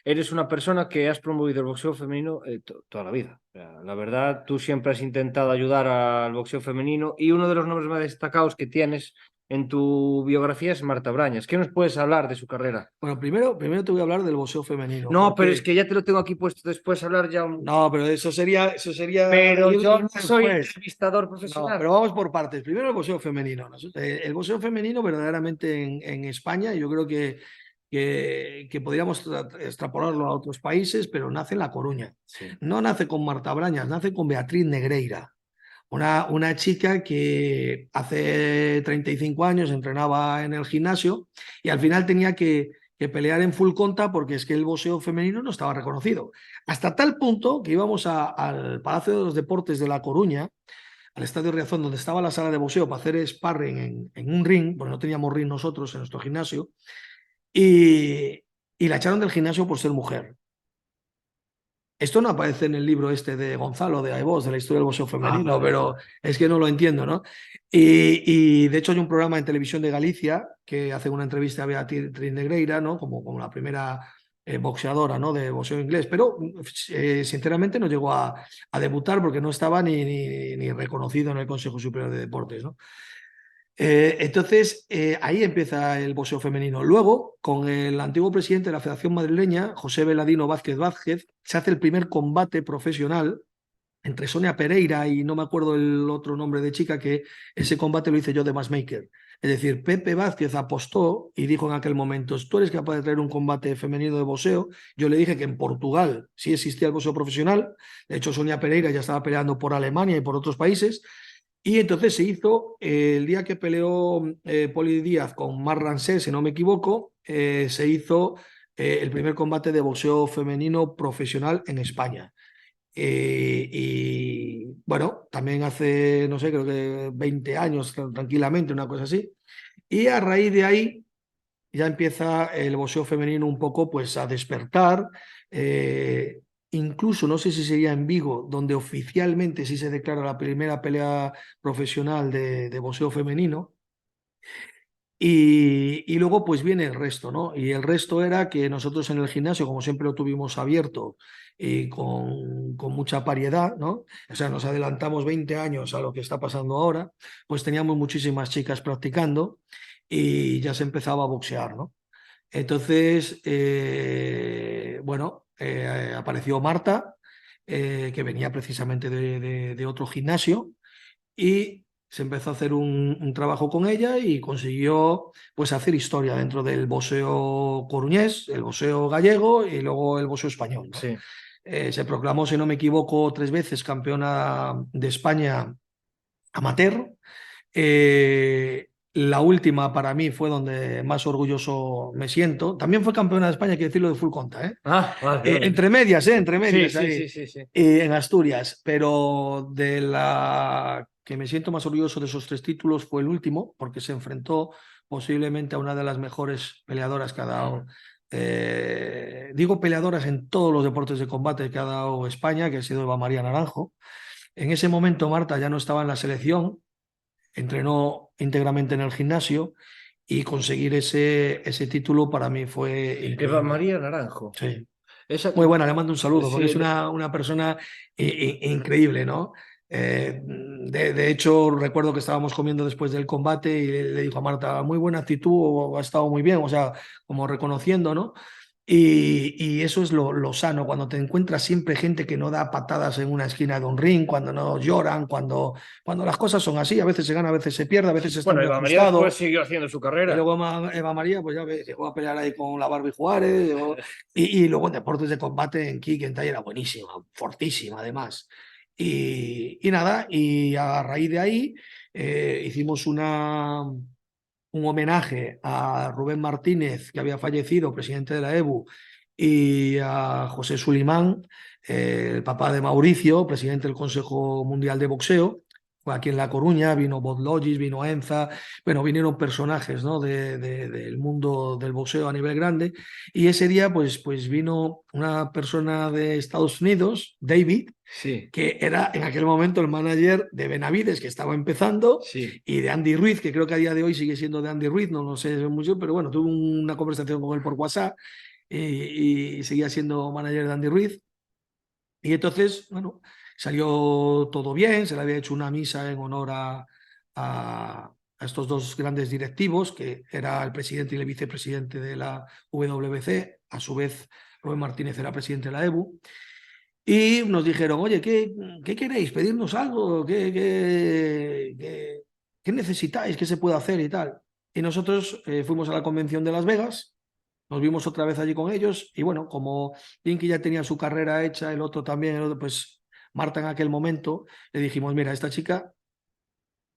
eres una persona que has promovido el boxeo femenino toda la vida. O sea, la verdad, tú siempre has intentado ayudar al boxeo femenino y uno de los nombres más destacados que tienes en tu biografía es Marta Brañas. ¿Qué nos puedes hablar de su carrera? Bueno, primero te voy a hablar del boxeo femenino, No, pero es porque que ya te lo tengo aquí puesto después hablar ya. no, pero eso sería Pero yo no soy después. entrevistador No, profesional. pero vamos por partes. Primero el boxeo femenino. El boxeo femenino verdaderamente en España, yo creo que podríamos extrapolarlo a otros países, pero nace en La Coruña. Sí. No nace con Marta Brañas, nace con Beatriz Negreira. Una chica que hace 35 años entrenaba en el gimnasio y al final tenía que pelear en full conta porque es que el boxeo femenino no estaba reconocido. Hasta tal punto que íbamos al Palacio de los Deportes de La Coruña, al Estadio Riazón, donde estaba la sala de boxeo para hacer sparring en un ring, porque no teníamos ring nosotros en nuestro gimnasio, y, y la echaron del gimnasio por ser mujer. Esto no aparece en el libro este de Gonzalo, de Aibós, de la historia del boxeo Ah, femenino, vale, pero vale. es que no lo entiendo, ¿no? Y de hecho hay un programa en televisión de Galicia que hace una entrevista a Beatriz Negreira, ¿no? Como la primera boxeadora, ¿no? De boxeo inglés, pero sinceramente no llegó a debutar porque no estaba ni reconocido en el Consejo Superior de Deportes, ¿no? Entonces, ahí empieza el boxeo femenino. Luego, con el antiguo presidente de la Federación Madrileña, José Veladino Vázquez Vázquez, se hace el primer combate profesional entre Sonia Pereira y no me acuerdo el otro nombre de chica, que ese combate lo hice yo de matchmaker. Es decir, Pepe Vázquez apostó y dijo en aquel momento, tú eres capaz de traer un combate femenino de boxeo. Yo le dije que en Portugal sí existía el boxeo profesional. De hecho, Sonia Pereira ya estaba peleando por Alemania y por otros países. Y entonces se hizo, el día que peleó Poli Díaz con Mar Ransé, si no me equivoco, se hizo el primer combate de boxeo femenino profesional en España. Y bueno, también hace, no sé, creo que 20 años tranquilamente, una cosa así. Y a raíz de ahí ya empieza el boxeo femenino un poco pues a despertar. Incluso, no sé si sería en Vigo, donde oficialmente sí se declara la primera pelea profesional de boxeo femenino. Y luego pues viene el resto, ¿no? Y el resto era que nosotros en el gimnasio, como siempre lo tuvimos abierto y con mucha variedad, ¿no? O sea, nos adelantamos 20 años a lo que está pasando ahora, pues teníamos muchísimas chicas practicando y ya se empezaba a boxear, ¿no? Entonces, bueno, apareció Marta, que venía precisamente de otro gimnasio y se empezó a hacer un trabajo con ella y consiguió pues hacer historia dentro del boxeo coruñés, el boxeo gallego y luego el boxeo español, ¿no? Sí. Se proclamó, si no me equivoco, 3 veces campeona de España amateur. La última para mí fue donde más orgulloso me siento. También fue campeona de España, hay que decirlo, de full conta, ¿eh? Ah, vale, vale. Entre Sí, medias sí, ahí, sí, sí, sí. en Asturias. Pero de la que me siento más orgulloso de esos 3 títulos fue el último, porque se enfrentó posiblemente a una de las mejores peleadoras que ha dado. Digo peleadoras en todos los deportes de combate que ha dado España, que ha sido Eva María Naranjo. En ese momento Marta ya no estaba en la selección, entrenó íntegramente en el gimnasio y conseguir ese título para mí fue Eva increíble. María Naranjo. Sí. Esa, Muy buena, le mando un saludo porque sí, es una persona increíble, ¿no? De hecho, recuerdo que estábamos comiendo después del combate y le dijo a Marta, muy buena actitud, ha estado muy bien, o sea, como reconociendo, ¿no? Y eso es lo sano, cuando te encuentras siempre gente que no da patadas en una esquina de un ring, cuando no lloran, cuando las cosas son así, a veces se gana, a veces se pierde, a veces está bueno, muy Eva María después ajustado. siguió haciendo su Y carrera. luego Eva María, pues ya ves, llegó a pelear ahí con la Barbie Juárez. Y luego en deportes de combate en Kick, en Thai era buenísima, fortísima además. Y nada, y a raíz de ahí hicimos un homenaje a Rubén Martínez, que había fallecido, presidente de la EBU, y a José Sulimán, el papá de Mauricio, presidente del Consejo Mundial de Boxeo. Fue aquí en La Coruña, vino Bob Logis, vino Enza, bueno, vinieron personajes, ¿no? Del mundo del boxeo a nivel grande. Y ese día, pues vino una persona de Estados Unidos, David, Sí, que era en aquel momento el manager de Benavides, que estaba empezando, sí. y de Andy Ruiz, que creo que a día de hoy sigue siendo de Andy Ruiz, no lo sé mucho, pero bueno, tuve una conversación con él por WhatsApp y seguía siendo manager de Andy Ruiz. Y entonces, bueno, salió todo bien, se le había hecho una misa en honor a estos dos grandes directivos, que era el presidente y el vicepresidente de la WBC, a su vez Rubén Martínez era presidente de la EBU, y nos dijeron, oye, ¿qué queréis? ¿Pedirnos algo? ¿Qué necesitáis? ¿Qué se puede hacer y tal? Y nosotros fuimos a la convención de Las Vegas, nos vimos otra vez allí con ellos y bueno, como Pinky ya tenía su carrera hecha, el otro también, pues Marta en aquel momento le dijimos, mira, esta chica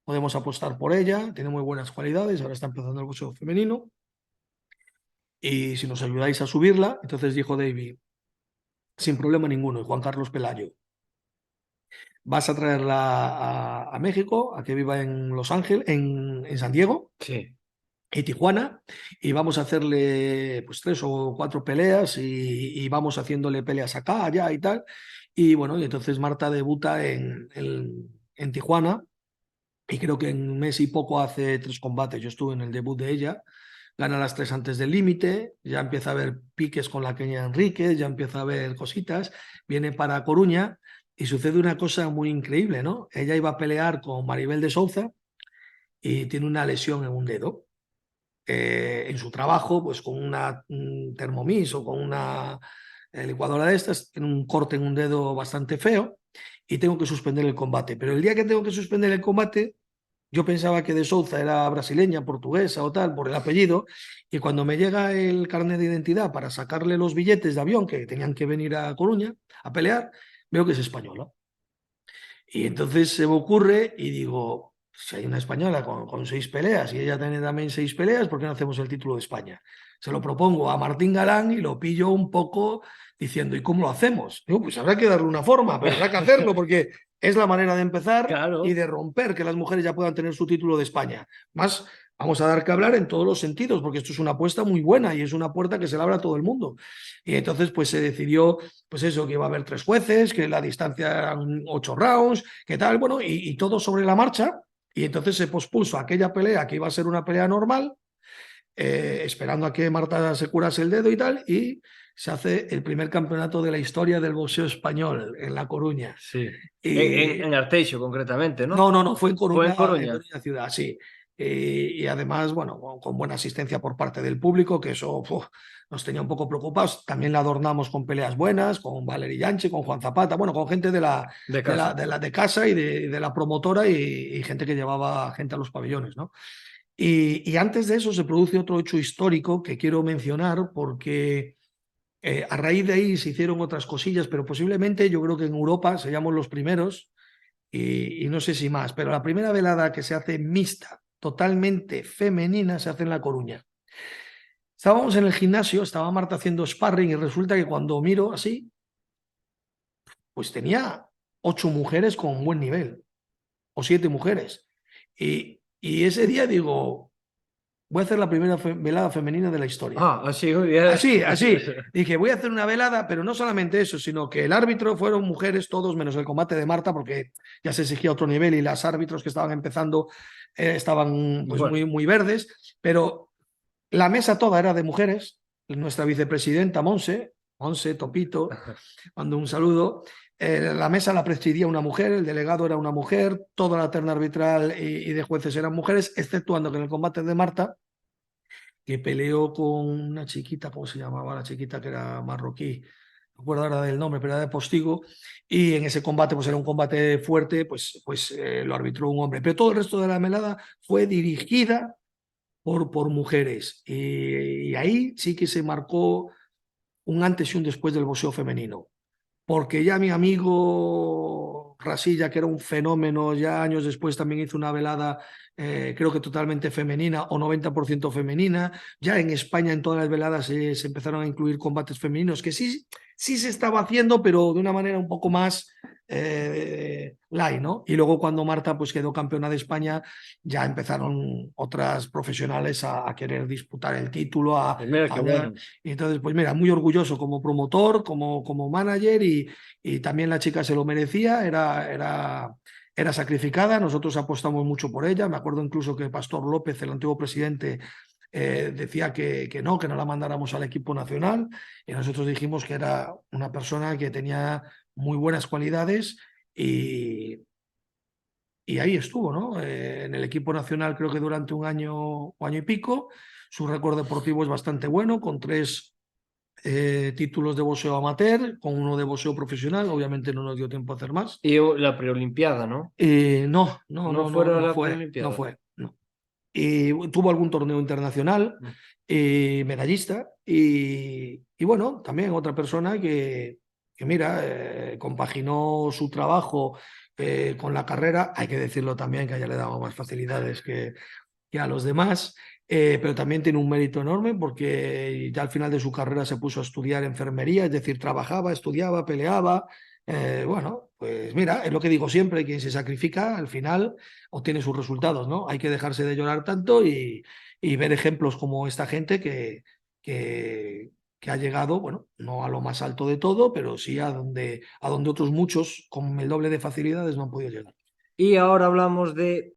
podemos apostar por ella, tiene muy buenas cualidades, ahora está empezando el boxeo femenino y si nos ayudáis a subirla, entonces dijo David, sin problema ninguno, y Juan Carlos Pelayo, vas a traerla a México, a que viva en Los Ángeles, en San Diego. Sí. Y Tijuana, y vamos a hacerle pues 3 o 4 peleas y vamos haciéndole peleas acá, allá y tal. Y bueno, y entonces Marta debuta en Tijuana y creo que en un mes y poco hace 3 combates. Yo estuve en el debut de ella, gana las 3 antes del límite, ya empieza a haber piques con la Kenia Enríquez, ya empieza a haber cositas, viene para Coruña y sucede una cosa muy increíble, ¿no? Ella iba a pelear con Maribel de Souza y tiene una lesión en un dedo. En su trabajo, pues con una Thermomix o con una licuadora de estas, tiene un corte en un dedo bastante feo y tengo que suspender el combate. Pero el día que tengo que suspender el combate, yo pensaba que de Souza era brasileña, portuguesa o tal, por el apellido, y cuando me llega el carnet de identidad para sacarle los billetes de avión que tenían que venir a Coruña a pelear, veo que es española. Y entonces se me ocurre y digo, si hay una española con 6 peleas y ella tiene también 6 peleas, ¿por qué no hacemos el título de España? Se lo propongo a Martín Galán y lo pillo un poco diciendo, ¿y cómo lo hacemos? Digo, pues habrá que darle una forma, pero habrá que hacerlo porque es la manera de empezar Claro. y de romper que las mujeres ya puedan tener su título de España. Más, vamos a dar que hablar en todos los sentidos, porque esto es una apuesta muy buena y es una puerta que se le abre a todo el mundo. Y entonces, pues se decidió, pues eso, que iba a haber 3 jueces, que la distancia eran 8 rounds, que tal, bueno, y todo sobre la marcha. Y entonces se pospuso aquella pelea que iba a ser una pelea normal, esperando a que Marta se curase el dedo y tal, y se hace el primer campeonato de la historia del boxeo español en La Coruña. Sí. Y... En Arteixo, concretamente, ¿no? No, fue en Fue Coruña, en Coruña. ciudad, sí. Y además, bueno, con buena asistencia por parte del público, que eso nos tenía un poco preocupados. También la adornamos con peleas buenas, con Valery Yanche, con Juan Zapata, bueno, con gente De casa. de casa y de la promotora y gente que llevaba gente a los pabellones, ¿no? Y antes de eso se produce otro hecho histórico que quiero mencionar porque a raíz de ahí se hicieron otras cosillas, pero posiblemente yo creo que en Europa seríamos los primeros y no sé si más, pero la primera velada que se hace mixta, totalmente femenina, se hace en La Coruña. Estábamos en el gimnasio, estaba Marta haciendo sparring y resulta que cuando miro así, pues tenía 8 mujeres con buen nivel, o 7 mujeres. Y ese día digo, voy a hacer la primera velada femenina de la historia. Ah, así, muy bien. Así. Dije, voy a hacer una velada, pero no solamente eso, sino que el árbitro fueron mujeres todos, menos el combate de Marta, porque ya se exigía otro nivel y las árbitros que estaban empezando estaban pues Bueno. muy verdes, pero la mesa toda era de mujeres. Nuestra vicepresidenta Monse Topito, mando un saludo. La mesa la presidía una mujer, el delegado era una mujer, toda la terna arbitral y de jueces eran mujeres, exceptuando que en el combate de Marta que peleó con una chiquita, ¿cómo se llamaba la chiquita que era marroquí? No recuerdo ahora del nombre, pero era de Postigo, y en ese combate, pues era un combate fuerte, pues lo arbitró un hombre. Pero todo el resto de la velada fue dirigida por mujeres. Y ahí sí que se marcó un antes y un después del boxeo femenino porque ya mi amigo Rasilla, que era un fenómeno, ya años después también hizo una velada, creo que totalmente femenina o 90% femenina. Ya en España en todas las veladas se empezaron a incluir combates femeninos, que sí se estaba haciendo, pero de una manera un poco más light, ¿no? Y luego cuando Marta pues quedó campeona de España, ya empezaron otras profesionales a querer disputar el título, Pues mira qué bueno. y entonces, pues mira, muy orgulloso como promotor, como manager y también la chica se lo merecía, era sacrificada, nosotros apostamos mucho por ella, me acuerdo incluso que Pastor López, el antiguo presidente, decía que no la mandáramos al equipo nacional, y nosotros dijimos que era una persona que tenía muy buenas cualidades y ahí estuvo, ¿no? En el equipo nacional creo que durante un año o año y pico. Su récord deportivo es bastante bueno, con 3 títulos de boxeo amateur, con uno de boxeo profesional. Obviamente no nos dio tiempo a hacer más. Y la preolimpiada, ¿no? No fueron a No la fue, no preolimpiada. fue, no. Y tuvo algún torneo internacional, Mm. medallista, y bueno, también otra persona que mira, compaginó su trabajo con la carrera. Hay que decirlo también que a ella le daba más facilidades que a los demás, pero también tiene un mérito enorme porque ya al final de su carrera se puso a estudiar enfermería, es decir, trabajaba, estudiaba, peleaba. Bueno, pues mira, es lo que digo siempre: quien se sacrifica al final obtiene sus resultados, ¿no? Hay que dejarse de llorar tanto y ver ejemplos como esta gente que ha llegado, bueno, no a lo más alto de todo, pero sí a donde otros muchos con el doble de facilidades no han podido llegar. Y ahora hablamos de